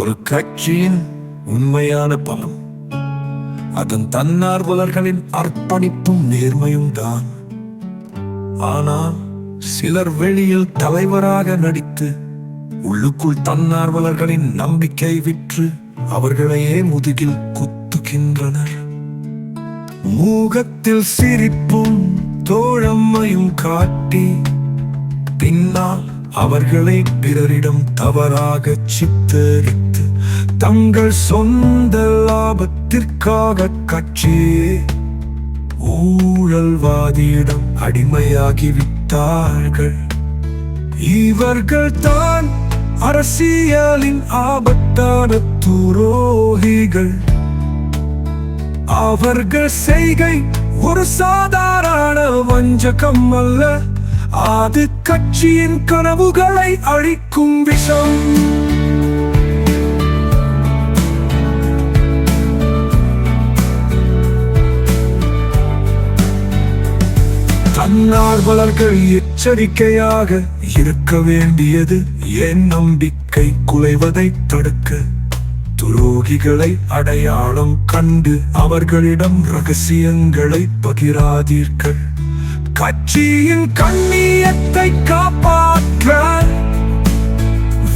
ஒரு கட்சியின் உண்மையான பலம் அதன் தன்னார்வலர்களின் அர்ப்பணிப்பும் நேர்மையும் தான். ஆனால் சிலர் வெளியில் தலைவராக நடித்து உள்ளுக்குள் தன்னார்வலர்களின் நம்பிக்கை விற்று அவர்களையே முதுகில் குத்துகின்றனர். முகத்தில் சிரிப்பும் தோழமையும் காட்டி பின்னால் அவர்களை பிறரிடம் தவறாக சித்தரித்து தங்கள் சொந்த லாபத்திற்காக கட்சியே ஊழல்வாதியிடம் அடிமையாகிவிட்டார்கள். இவர்கள் தான் அரசியலின் ஆபத்தான துரோகிகள். அவர்கள் செய்கை ஒரு சாதாரண வஞ்சகம் அல்ல, அது கட்சியின் கனவுகளை அழிக்கும் விஷம். தன்னார்வலர்கள் எச்சரிக்கையாக இருக்க வேண்டியது என் நம்பிக்கை குலைவதை தடுக்க. துரோகிகளை அடையாளம் கண்டு அவர்களிடம் ரகசியங்களை பகிராதீர்கள். கட்சியின் கண்ணியத்தை காப்பாற்ற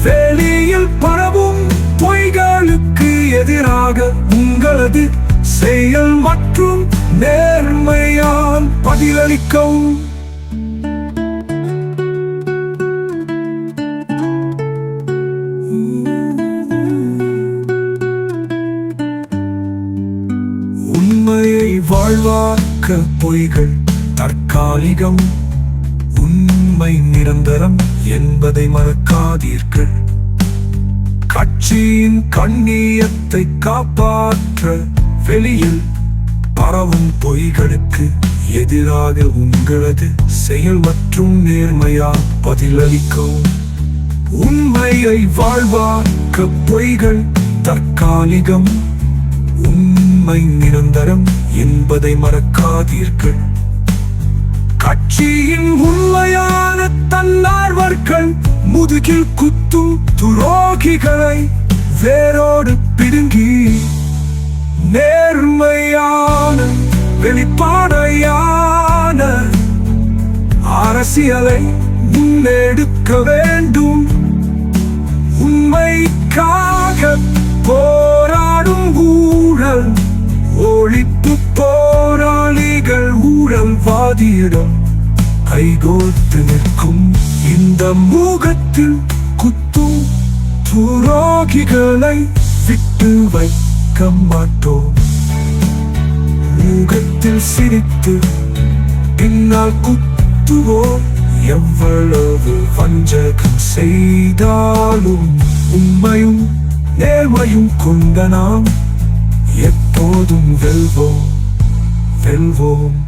வெளியில் பரவும் பொய்களுக்கு எதிராக உங்களது செயல் மற்றும் நேர்மையால் பதிலளிக்கவும். உண்மையை வாழ்வாக்க பொய்கள் தற்காலிகம், உண்மை நிரந்தரம் என்பதை மறக்காதீர்கள். கட்சியின் கண்ணியத்தை காப்பாற்ற வெளியில் பரவும் பொய்களுக்கு எதிராக உங்களது செயல் மற்றும் நேர்மையால் பதிலளிக்கவும். உண்மையை வாழ்வாக்க பொய்கள் தற்காலிகம், உண்மை நிரந்தரம் என்பதை மறக்காதீர்கள். கட்சியின் உண்மையான தன்னார்வர்கள் முதுகில் குத்தும் துரோகிகளை வேரோடு பிடுங்கி நேர்மையான வெளிப்பாடையான அரசியலை முன்னெடுக்க வேண்டும். உண்மைக்காக போராடும் ஊழல் ஒழிப்பு போராளிகள் ஊழல்வாதியிடம் கைகோர்த்து நிற்கும். இந்த முகத்தில் குத்தும் துரோகிகளை விட்டு வைக்க மாட்டோம். முகத்தில் சிரித்து பின்னால் குத்துவோம். எவ்வளவு வஞ்சகம் செய்தாலும் உண்மையும் நேர்மையும் கொண்ட நாம் எப்போதும் வெல்வோம்.